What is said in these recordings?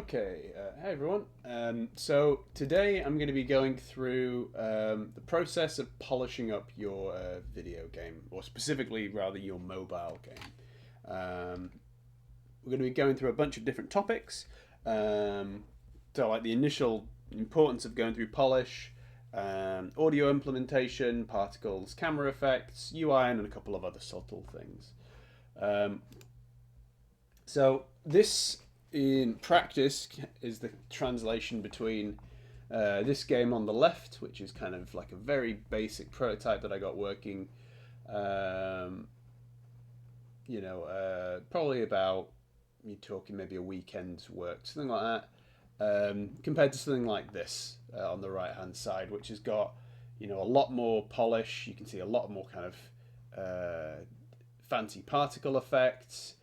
Okay, hey everyone. So today I'm going to be going through the process of polishing up your video game, or specifically, rather, your mobile game. We're going to be going through a bunch of different topics. Um, like the initial importance of going through polish, audio implementation, particles, camera effects, UI, and a couple of other subtle things. Um, so this, in practice, is the translation between this game on the left, which is kind of like a very basic prototype that I got working. Um, Probably about, you're talking maybe a weekend's work, something like that. Compared to something like this on the right hand side, which has got a lot more polish. You can see a lot more kind of fancy particle effects,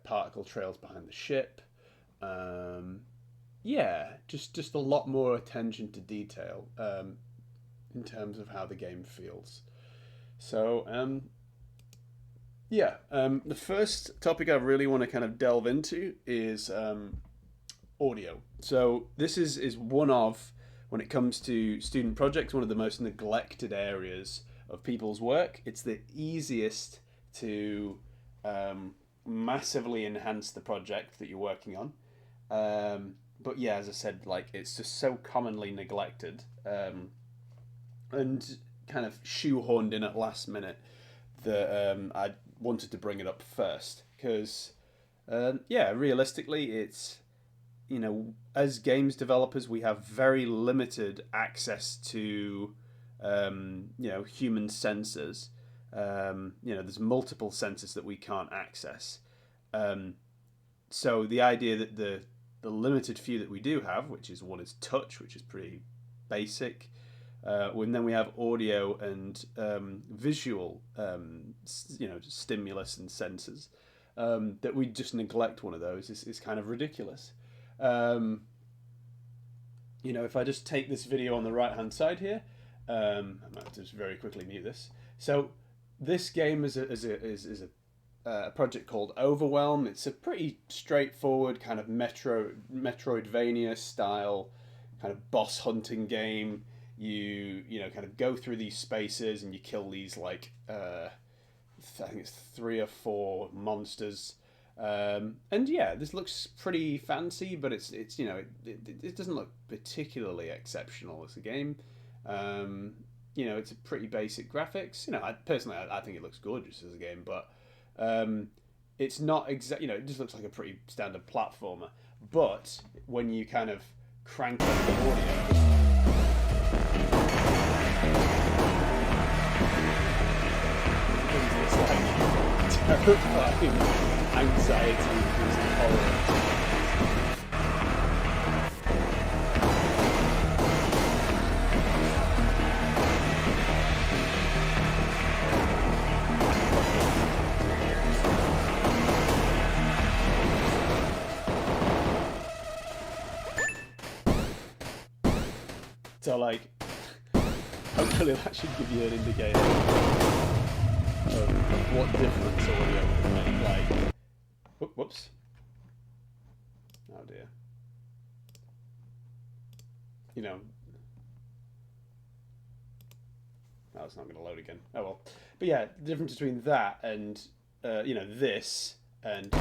particle trails behind the ship. Yeah, just a lot more attention to detail in terms of how the game feels. So the first topic I really want to kind of delve into is audio. So this is one of, when it comes to student projects, one of the most neglected areas of people's work. It's the easiest to massively enhance the project that you're working on. But yeah, as I said, like, it's just so commonly neglected and kind of shoehorned in at last minute that I wanted to bring it up first because yeah, realistically, it's, as games developers, we have very limited access to human sensors. There's multiple sensors that we can't access. So the idea that the limited few that we do have, which is one is touch, which is pretty basic. And then we have audio and visual, stimulus and sensors. That we just neglect one of those is kind of ridiculous. If I just take this video on the right hand side here, I might just very quickly mute this. So this game is a project called Overwhelm. It's a pretty straightforward kind of Metroidvania style kind of boss hunting game. You kind of go through these spaces and you kill these, like, I think it's 3 or 4 monsters. And yeah, this looks pretty fancy, but it doesn't look particularly exceptional as a game. It's a pretty basic graphics. I think it looks gorgeous as a game, but it's not exact. It just looks like a pretty standard platformer. But when you kind of crank up the audio, it's like terrifying anxiety-inducing horror. So, like, hopefully that should give you an indicator of what difference audio can make. Like, whoops. Oh dear. Oh, it's not going to load again. Oh well. But yeah, the difference between that and, this and...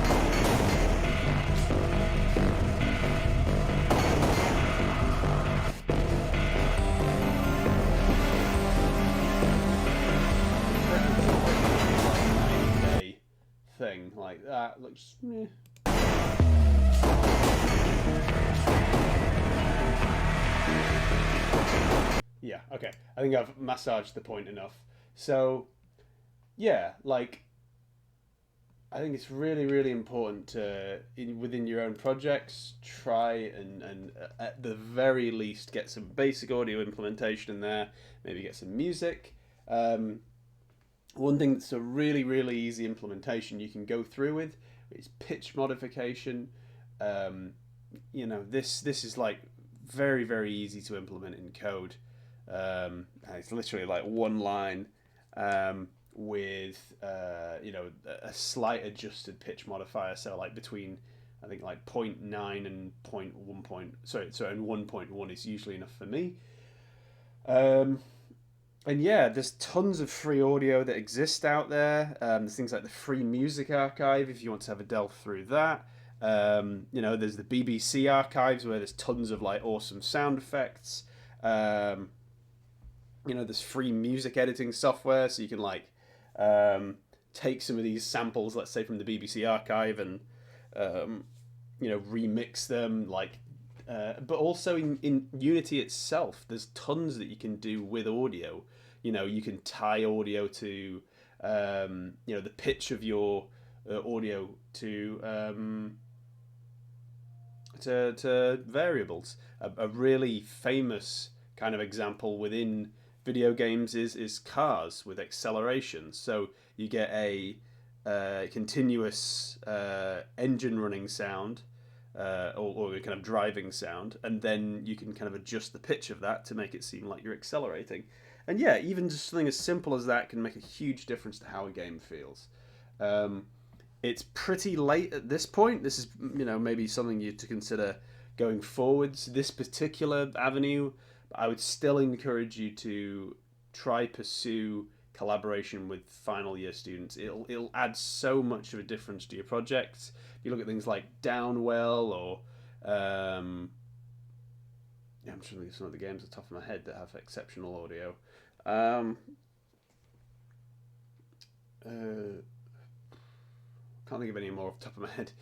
thing like that looks meh. Yeah, okay, I think I've massaged the point enough. So yeah, like, I think it's really, really important to, within your own projects, try and at the very least get some basic audio implementation in there, maybe get some music. One thing that's a really, really easy implementation you can go through with is pitch modification. This is, like, very, very easy to implement in code. It's literally like one line with a slight adjusted pitch modifier. So, like, between I think like 0.9 and 1.1 is usually enough for me. Um, and yeah, there's tons of free audio that exist out there. There's things like the Free Music Archive if you want to have a delve through that. There's the BBC archives where there's tons of like awesome sound effects. Um, there's free music editing software, so you can like take some of these samples, let's say from the BBC archive, and remix them. But also in Unity itself, there's tons that you can do with audio. You can tie audio to the pitch of your audio to variables. A really famous kind of example within video games is cars with acceleration. So you get a continuous engine running sound, or a kind of driving sound, and then you can kind of adjust the pitch of that to make it seem like you're accelerating. And yeah, even just something as simple as that can make a huge difference to how a game feels. It's pretty late at this point. This is maybe something you to consider going forwards. This particular avenue, I would still encourage you to pursue collaboration with final year students. It'll add so much of a difference to your projects. If you look at things like Downwell or I'm trying to think of some of the games at the top of my head that have exceptional audio. Can't think of any more off the top of my head.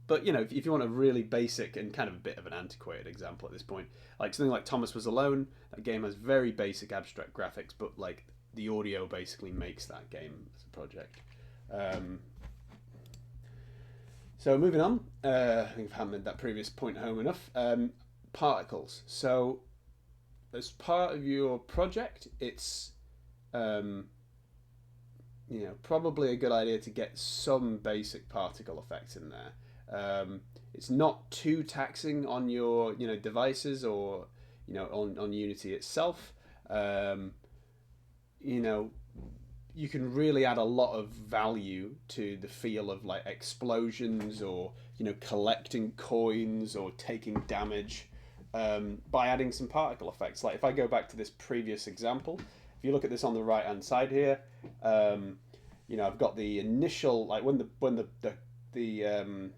But if you want a really basic and kind of a bit of an antiquated example at this point, like something like Thomas Was Alone, that game has very basic abstract graphics, but like the audio basically makes that game as a project. So moving on, I think I've hammered that previous point home enough. Particles. So as part of your project, it's probably a good idea to get some basic particle effects in there. It's not too taxing on your devices or on Unity itself. You can really add a lot of value to the feel of like explosions or collecting coins or taking damage by adding some particle effects. Like if I go back to this previous example, if you look at this on the right hand side here, I've got the initial, like when the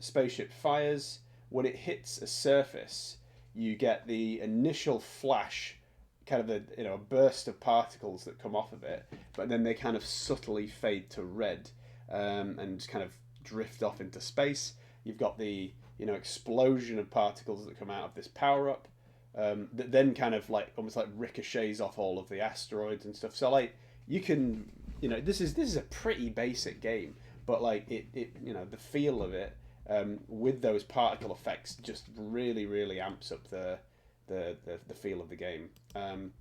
spaceship fires, when it hits a surface, you get the initial flash, kind of a burst of particles that come off of it, but then they kind of subtly fade to red and kind of drift off into space. You've got the explosion of particles that come out of this power up that then kind of like almost like ricochets off all of the asteroids and stuff. So like you can this is a pretty basic game, but like it the feel of it with those particle effects just really amps up the feel of the game. And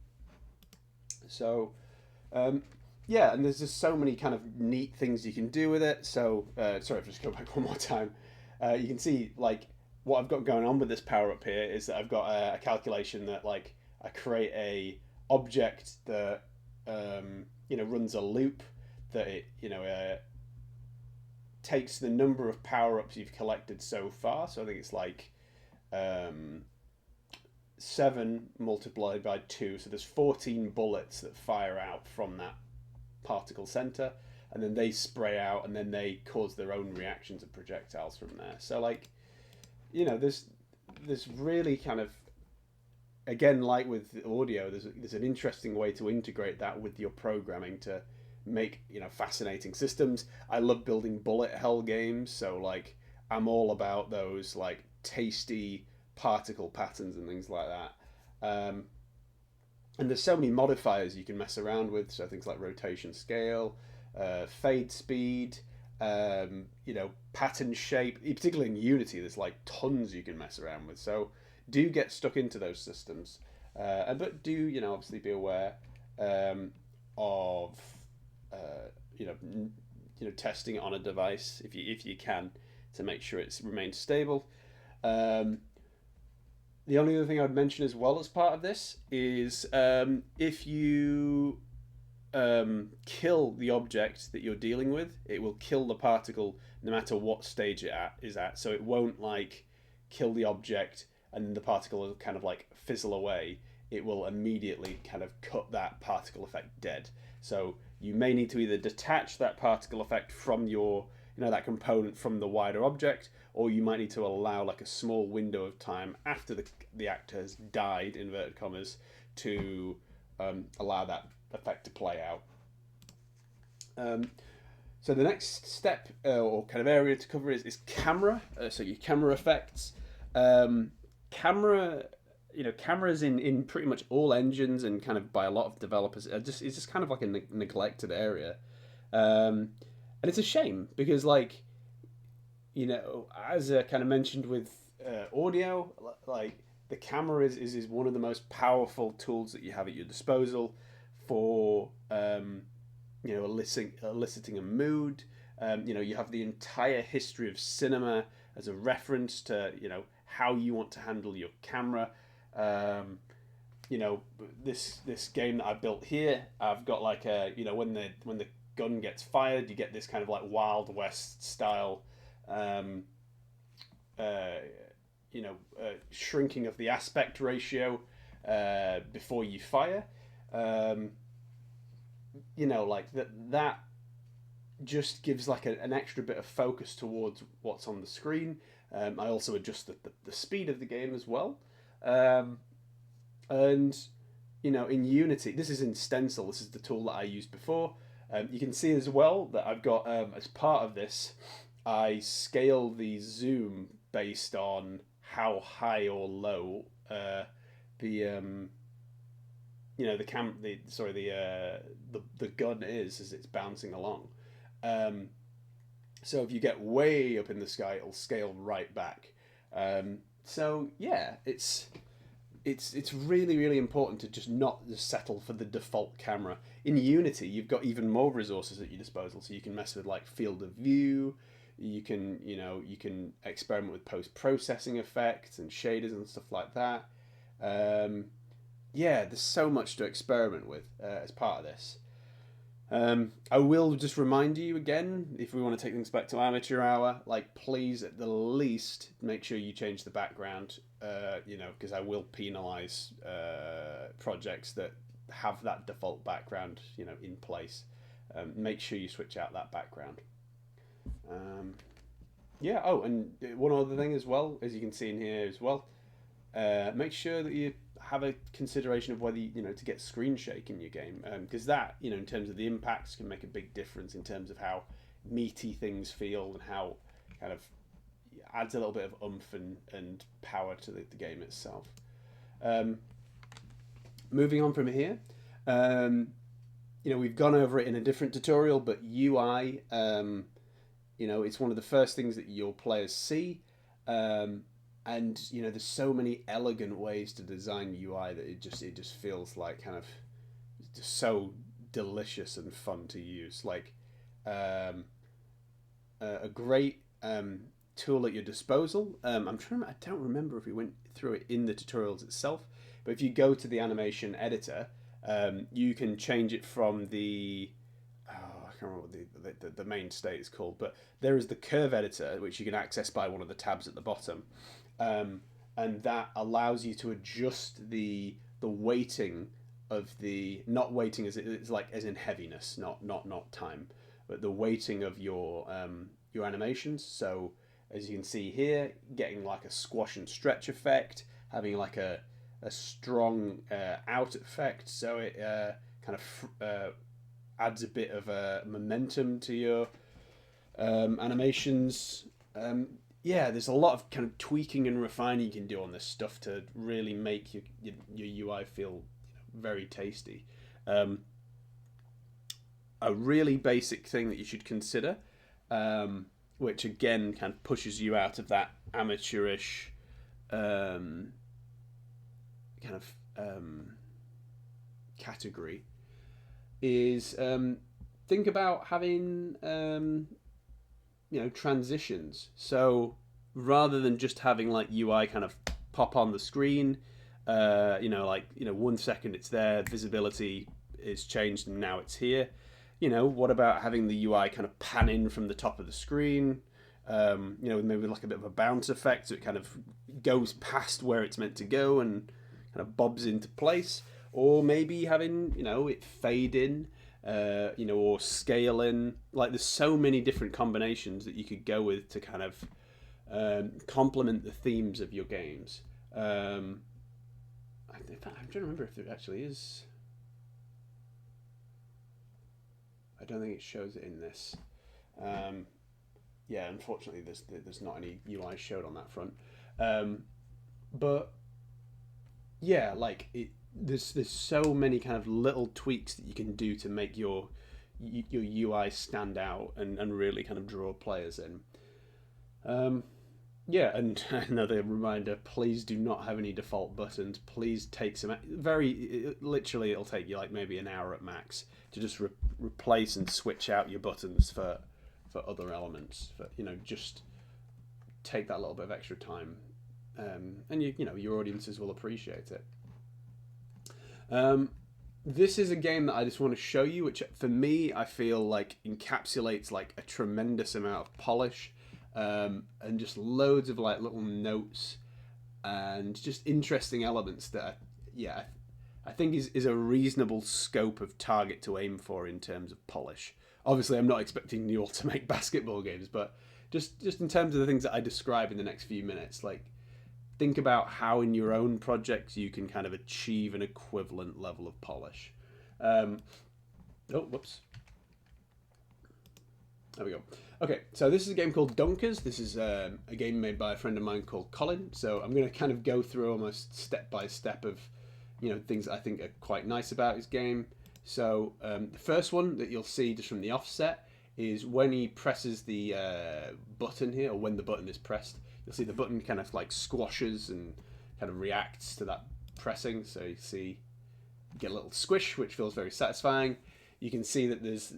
there's just so many kind of neat things you can do with it. So sorry, if I just go back one more time. You can see like what I've got going on with this power up here is that I've got a calculation that like I create a object that runs a loop that it takes the number of power ups you've collected so far. So I think it's like 7 multiplied by 2, so there's 14 bullets that fire out from that particle center, and then they spray out and then they cause their own reactions of projectiles from there. So like there's really kind of, again, like with audio, there's an interesting way to integrate that with your programming to make fascinating systems. I love building bullet hell games, so like I'm all about those like tasty particle patterns and things like that. And there's so many modifiers you can mess around with, so things like rotation scale, fade speed, pattern shape. Particularly in Unity, there's like tons you can mess around with. So do get stuck into those systems, but do obviously be aware of testing it on a device if you can, to make sure it remains stable. The only other thing I'd mention as well as part of this is if you kill the object that you're dealing with. It will kill the particle no matter what stage it is at. So it won't like kill the object and the particle will kind of like fizzle away. It will immediately kind of cut that particle effect dead. So you may need to either detach that particle effect from your, that component from the wider object, or you might need to allow like a small window of time after the actor has died, inverted commas, to allow that effect to play out. So the next step or kind of area to cover is camera. So your camera effects. Cameras in pretty much all engines and kind of by a lot of developers it's just kind of like a neglected area, and it's a shame because as I kind of mentioned with audio, like the camera is one of the most powerful tools that you have at your disposal for eliciting a mood. You have the entire history of cinema as a reference to how you want to handle your camera. This game that I built here, I've got like when the gun gets fired, you get this kind of like Wild West style shrinking of the aspect ratio before you fire. That just gives like an extra bit of focus towards what's on the screen. I also adjust the speed of the game as well. In Unity, this is in Stencil, this is the tool that I used before. You can see as well that I've got, as part of this, I scale the zoom based on how high or low the gun is as it's bouncing along. So if you get way up in the sky, it'll scale right back. So yeah, it's really, really important to just not just settle for the default camera. In Unity, you've got even more resources at your disposal, so you can mess with like field of view. You can experiment with post-processing effects and shaders and stuff like that. There's so much to experiment with as part of this. I will just remind you again, if we want to take things back to amateur hour, please at the least make sure you change the background, because I will penalise projects that have that default background, in place. Make sure you switch out that background. And one other thing as well, as you can see in here as well, make sure that you have a consideration of whether to get Screenshake in your game, because that in terms of the impacts can make a big difference in terms of how meaty things feel and how kind of adds a little bit of oomph and power to the game itself. Moving on from here, we've gone over it in a different tutorial, but UI, it's one of the first things that your players see. And there's so many elegant ways to design UI that it just feels like kind of just so delicious and fun to use. A great tool at your disposal. I don't remember if we went through it in the tutorials itself, but if you go to the animation editor, you can change it from the I can't remember what the main state is called, but there is the curve editor, which you can access by one of the tabs at the bottom. And that allows you to adjust the weighting of the, not weighting as in heaviness, not time, but the weighting of your animations. So as you can see here, getting like a squash and stretch effect, having like a strong out effect, so it kind of adds a bit of momentum to your animations. There's a lot of kind of tweaking and refining you can do on this stuff to really make your UI feel very tasty. A really basic thing that you should consider, which again kind of pushes you out of that amateurish kind of category, is think about having transitions. So rather than just having like UI kind of pop on the screen, 1 second it's there, visibility is changed and now it's here. You know, what about having the UI kind of pan in from the top of the screen? You know, maybe like a bit of a bounce effect, so it kind of goes past where it's meant to go and kind of bobs into place. Or maybe having, you know, it fade in, you know, or scale in. Like, there's so many different combinations that you could go with to kind of complement the themes of your games. I'm trying to remember if there actually is. I don't think it shows it in this. Yeah, unfortunately, there's not any UI showed on that front. But yeah, like there's so many kind of little tweaks that you can do to make your UI stand out and really kind of draw players in. Yeah, and another reminder, please do not have any default buttons. Please take some, literally it'll take you like maybe an hour at max to just replace and switch out your buttons for other elements. For, you know, just take that little bit of extra time. And you know, your audiences will appreciate it. This is a game that I just want to show you, which for me, I feel like encapsulates like a tremendous amount of polish. And just loads of like little notes and just interesting elements that I think is a reasonable scope of target to aim for in terms of polish. Obviously, I'm not expecting you all to make basketball games, but just in terms of the things that I describe in the next few minutes, like think about how in your own projects you can kind of achieve an equivalent level of polish. Oh, whoops. There we go. Okay, so this is a game called Dunkers. This is a game made by a friend of mine called Colin. So I'm going to kind of go through almost step by step of, you know, things I think are quite nice about his game. So the first one that you'll see just from the offset is when he presses the button here, or when the button is pressed, you'll see the button kind of like squashes and kind of reacts to that pressing. So you see, you get a little squish, which feels very satisfying. You can see that there's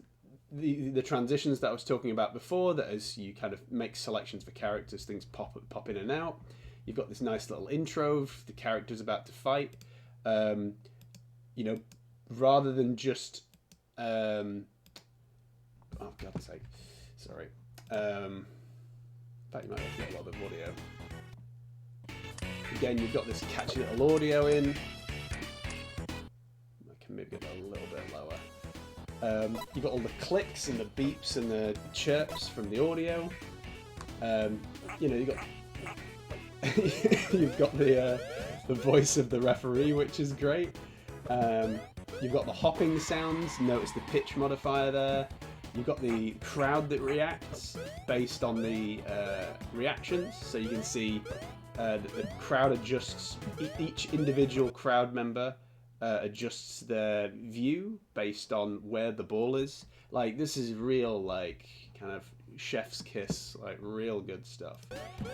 the transitions that I was talking about before, that as you kind of make selections for characters, things pop in and out. You've got this nice little intro of the characters about to fight. You know, rather than just oh God's sake, sorry. In fact, you might have to get a little bit of audio. Again, you've got this catchy little audio in. I can maybe get that a little bit lower. You've got all the clicks and the beeps and the chirps from the audio. You know, you've got the voice of the referee, which is great. You've got the hopping sounds. Notice the pitch modifier there. You've got the crowd that reacts based on the reactions. So you can see that the crowd adjusts. Each individual crowd member adjusts their view based on where the ball is. Like, this is real, like, kind of chef's kiss, like real good stuff.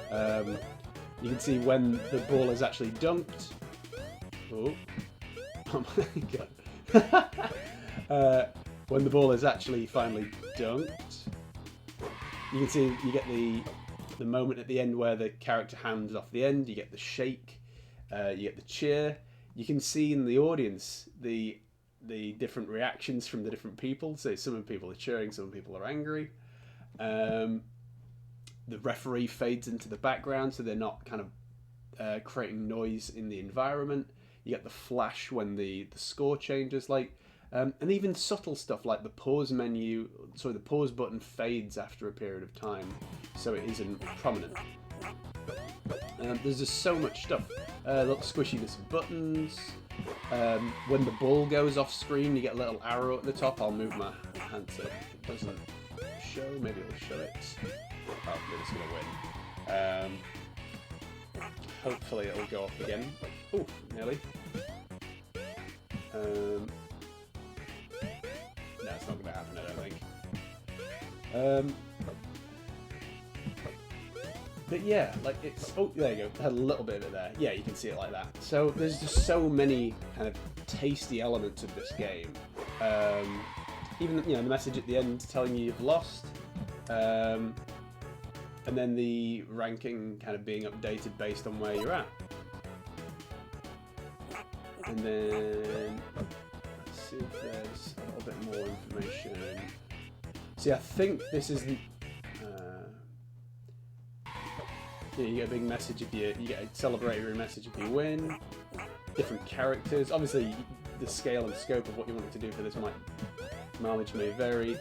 You can see when the ball is actually dunked. Oh my god. When the ball is actually finally dunked, you can see you get the moment at the end where the character hands off the end. You get the shake, you get the cheer. You can see in the audience the different reactions from the different people. So some people are cheering, some people are angry. The referee fades into the background, so they're not kind of creating noise in the environment. You get the flash when the score changes, like, and even subtle stuff like the pause menu. Sorry, the pause button fades after a period of time, so it isn't prominent. There's just so much stuff. Little squishiness of buttons. When the ball goes off screen, you get a little arrow at the top. I'll move my hand so it doesn't show. Maybe it'll show it. Oh, we're just gonna win. Hopefully it'll go up again. Oh, nearly. No, it's not gonna happen, I don't think. But yeah, like it's... Oh, there you go. I had a little bit of it there. Yeah, you can see it like that. So there's just so many kind of tasty elements of this game. Even, you know, the message at the end telling you you've lost. And then the ranking kind of being updated based on where you're at. And then... Let's see if there's a little bit more information. See, I think this is the. You get a big message if you get a celebratory message if you win. Different characters. Obviously, the scale and scope of what you want to do for this mileage may vary,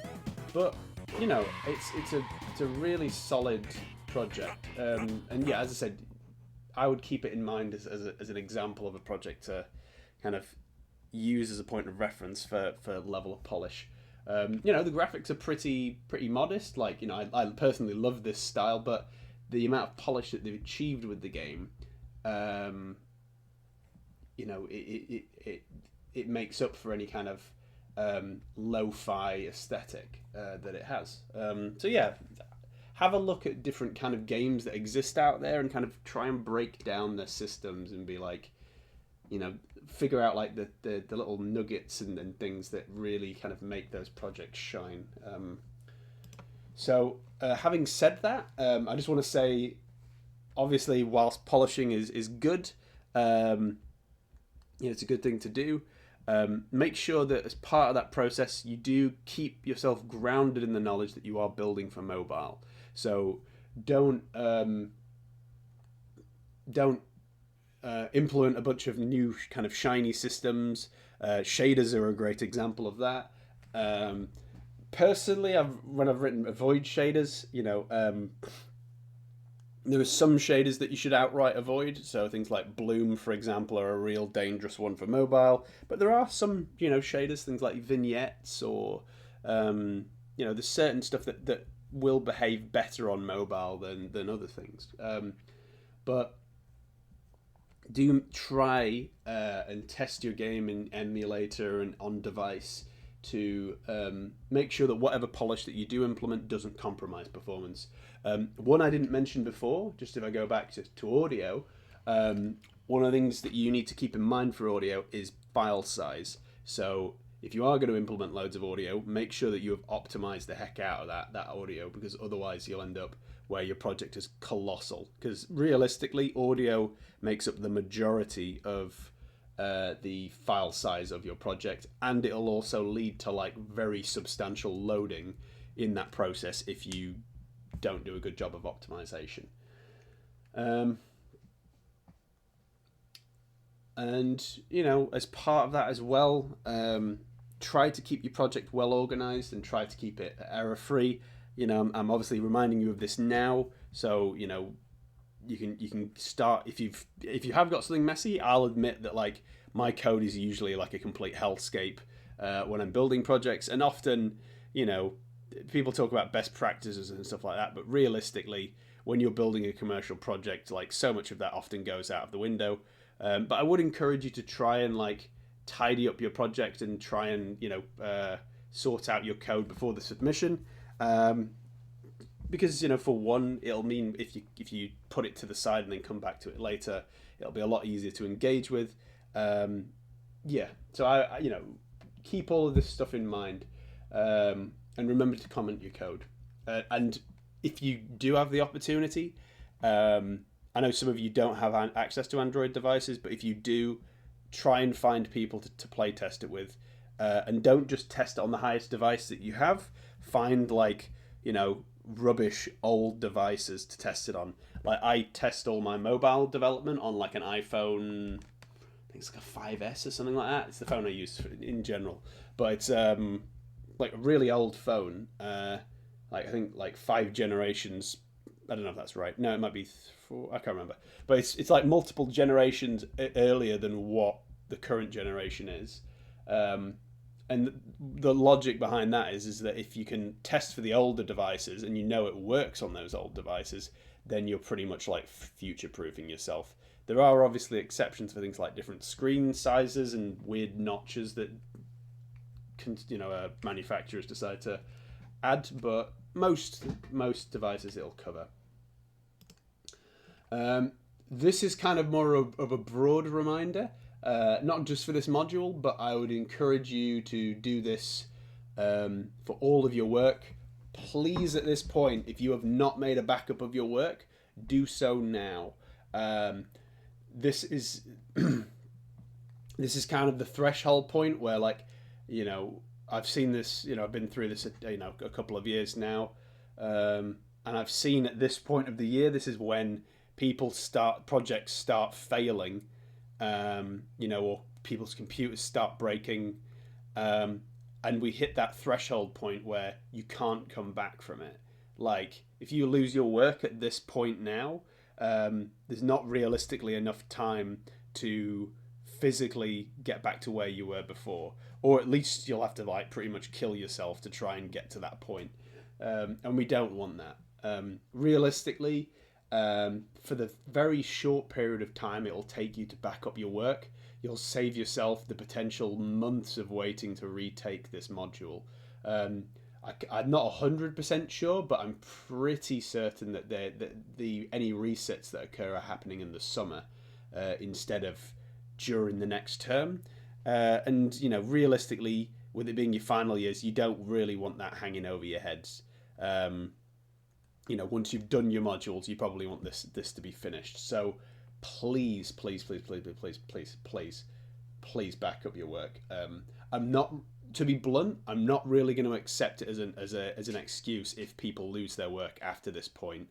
but you know, it's a really solid project. And yeah, as I said, I would keep it in mind as an example of a project to kind of use as a point of reference for level of polish. You know, the graphics are pretty modest. Like, you know, I personally love this style, but the amount of polish that they've achieved with the game, you know, it makes up for any kind of lo-fi aesthetic that it has. So yeah, have a look at different kind of games that exist out there and kind of try and break down their systems and be like, you know, figure out like the little nuggets and things that really kind of make those projects shine. So having said that, I just want to say, obviously, whilst polishing is good, you know, it's a good thing to do. Make sure that as part of that process, you do keep yourself grounded in the knowledge that you are building for mobile. So don't implement a bunch of new kind of shiny systems. Shaders are a great example of that. Personally, when I've written avoid shaders, you know, there are some shaders that you should outright avoid. So things like bloom, for example, are a real dangerous one for mobile. But there are some, you know, shaders, things like vignettes or, you know, there's certain stuff that will behave better on mobile than other things. But do try and test your game in emulator and on device to make sure that whatever polish that you do implement doesn't compromise performance. One I didn't mention before, just if I go back to audio, one of the things that you need to keep in mind for audio is file size. So if you are going to implement loads of audio, make sure that you have optimized the heck out of that audio, because otherwise you'll end up where your project is colossal. Because realistically, audio makes up the majority of the file size of your project, and it'll also lead to like very substantial loading in that process if you don't do a good job of optimization. And you know, as part of that as well, try to keep your project well organized and try to keep it error free. You know, I'm obviously reminding you of this now, so you know, you can start if you have got something messy. I'll admit that like my code is usually like a complete hellscape when I'm building projects, and often, you know, people talk about best practices and stuff like that, but realistically, when you're building a commercial project, like so much of that often goes out of the window. But I would encourage you to try and like tidy up your project and try and, you know, sort out your code before the submission. Because, you know, for one, it'll mean if you put it to the side and then come back to it later, it'll be a lot easier to engage with. Yeah, so I you know, keep all of this stuff in mind, and remember to comment your code. And if you do have the opportunity, I know some of you don't have access to Android devices, but if you do, try and find people to play test it with, and don't just test it on the highest device that you have. Find like, you know, rubbish old devices to test it on. Like I test all my mobile development on like an iPhone, I think it's like a 5S or something like that. It's the phone I use in general, but it's like a really old phone, like I think like 5 generations. I don't know if that's right. No, it might be 4. I can't remember. But it's like multiple generations earlier than what the current generation is. And the logic behind that is that if you can test for the older devices and you know it works on those old devices, then you're pretty much like future-proofing yourself. There are obviously exceptions for things like different screen sizes and weird notches that, you know, manufacturers decide to add, but most devices it'll cover. This is kind of more of a broad reminder, not just for this module, but I would encourage you to do this for all of your work. Please, at this point, if you have not made a backup of your work, do so now. This is this is kind of the threshold point where, like, you know, I've seen this, you know, I've been through this, you know, a couple of years now, and I've seen at this point of the year, this is when projects start failing, you know, or people's computers start breaking, um, and we hit that threshold point where you can't come back from it. Like, if you lose your work at this point now, there's not realistically enough time to physically get back to where you were before, or at least you'll have to like pretty much kill yourself to try and get to that point, and we don't want that. Realistically, for the very short period of time it'll take you to back up your work, you'll save yourself the potential months of waiting to retake this module. I'm not 100% sure, but I'm pretty certain that the any resets that occur are happening in the summer, instead of during the next term. And you know, realistically, with it being your final years, you don't really want that hanging over your heads. You know, once you've done your modules, you probably want this to be finished. So please, please, please, please, please, please, please, please back up your work. I'm not, to be blunt, I'm not really going to accept it as an excuse if people lose their work after this point.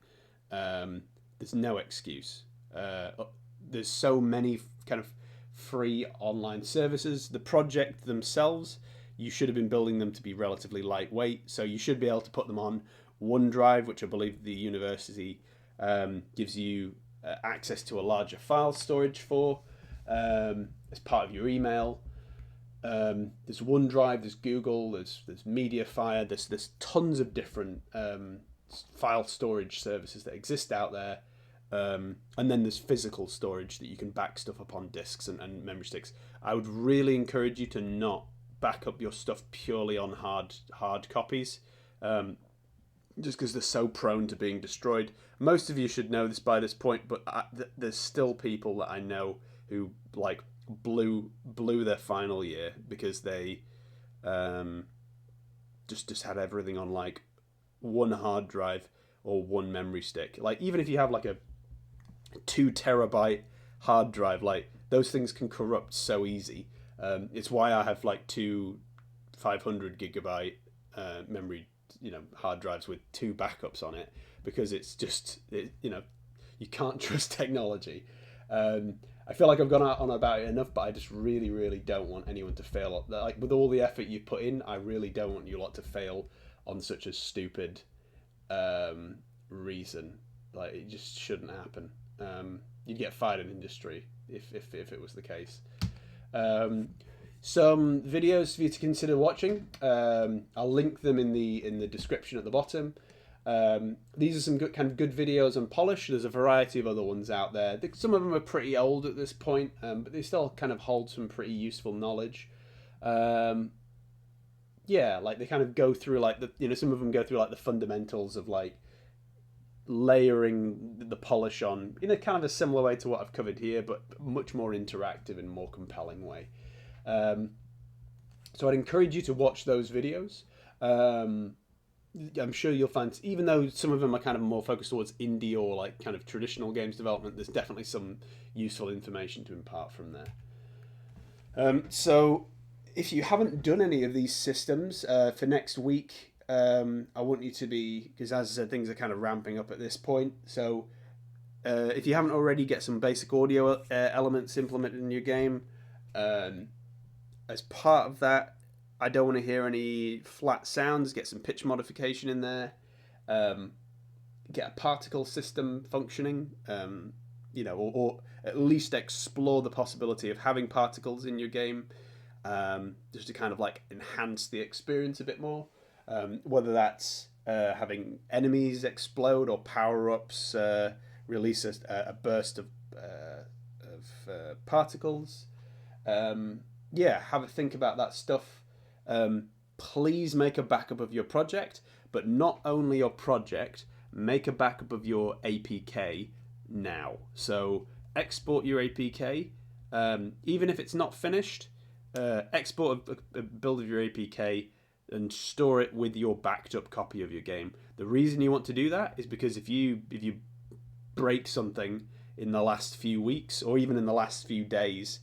There's no excuse. There's so many kind of free online services. The project themselves, you should have been building them to be relatively lightweight, so you should be able to put them on OneDrive, which I believe the university gives you access to a larger file storage for, as part of your email. There's OneDrive, there's Google, there's Mediafire, there's tons of different file storage services that exist out there. And then there's physical storage that you can back stuff up on disks and memory sticks. I would really encourage you to not back up your stuff purely on hard copies, just because they're so prone to being destroyed. Most of you should know this by this point, but there's still people that I know who like blew their final year because they just had everything on like one hard drive or one memory stick. Like, even if you have like a 2 terabyte hard drive, like, those things can corrupt so easy. It's why I have like 2 500 gigabyte memory, you know, hard drives with 2 backups on it, because it's just, you know, you can't trust technology. I feel like I've gone out on about it enough, but I just really, really don't want anyone to fail. Like, with all the effort you put in, I really don't want you lot to fail on such a stupid reason. Like, it just shouldn't happen. You'd get fired in industry if it was the case. Some videos for you to consider watching. I'll link them in the description at the bottom. These are some good videos on polish. There's a variety of other ones out there. Some of them are pretty old at this point, but they still kind of hold some pretty useful knowledge. Yeah, like, they kind of go through like some of them go through like the fundamentals of like layering the polish on in a kind of a similar way to what I've covered here, but much more interactive and more compelling way. So I'd encourage you to watch those videos. I'm sure you'll find, even though some of them are kind of more focused towards indie or like kind of traditional games development, there's definitely some useful information to impart from there. So if you haven't done any of these systems for next week, I want you to be, because as I said, things are kind of ramping up at this point. So if you haven't already, get some basic audio elements implemented in your game. As part of that, I don't want to hear any flat sounds. Get some pitch modification in there. Get a particle system functioning. You know, or at least explore the possibility of having particles in your game, just to kind of like enhance the experience a bit more. Whether that's having enemies explode or power-ups release a burst of particles. Yeah, have a think about that stuff. Please make a backup of your project, but not only your project, make a backup of your APK now. So export your APK, even if it's not finished, export a build of your APK and store it with your backed up copy of your game. The reason you want to do that is because if you break something in the last few weeks or even in the last few days,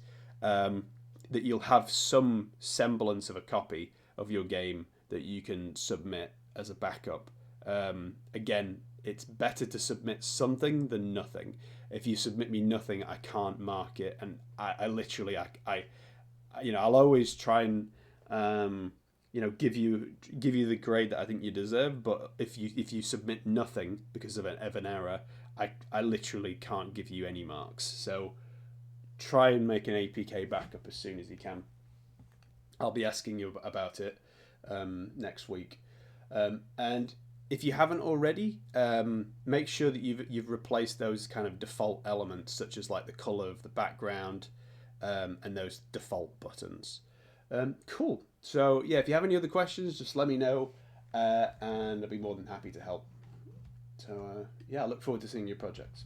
that you'll have some semblance of a copy of your game that you can submit as a backup. Again, it's better to submit something than nothing. If you submit me nothing, I can't mark it, and I literally I'll always try and give you the grade that I think you deserve. But if you submit nothing because of an error, I literally can't give you any marks. So try and make an APK backup as soon as you can. I'll be asking you about it next week, and if you haven't already, make sure that you've replaced those kind of default elements, such as like the color of the background and those default buttons. Cool. So yeah, if you have any other questions, just let me know, and I'll be more than happy to help. So yeah, I look forward to seeing your projects.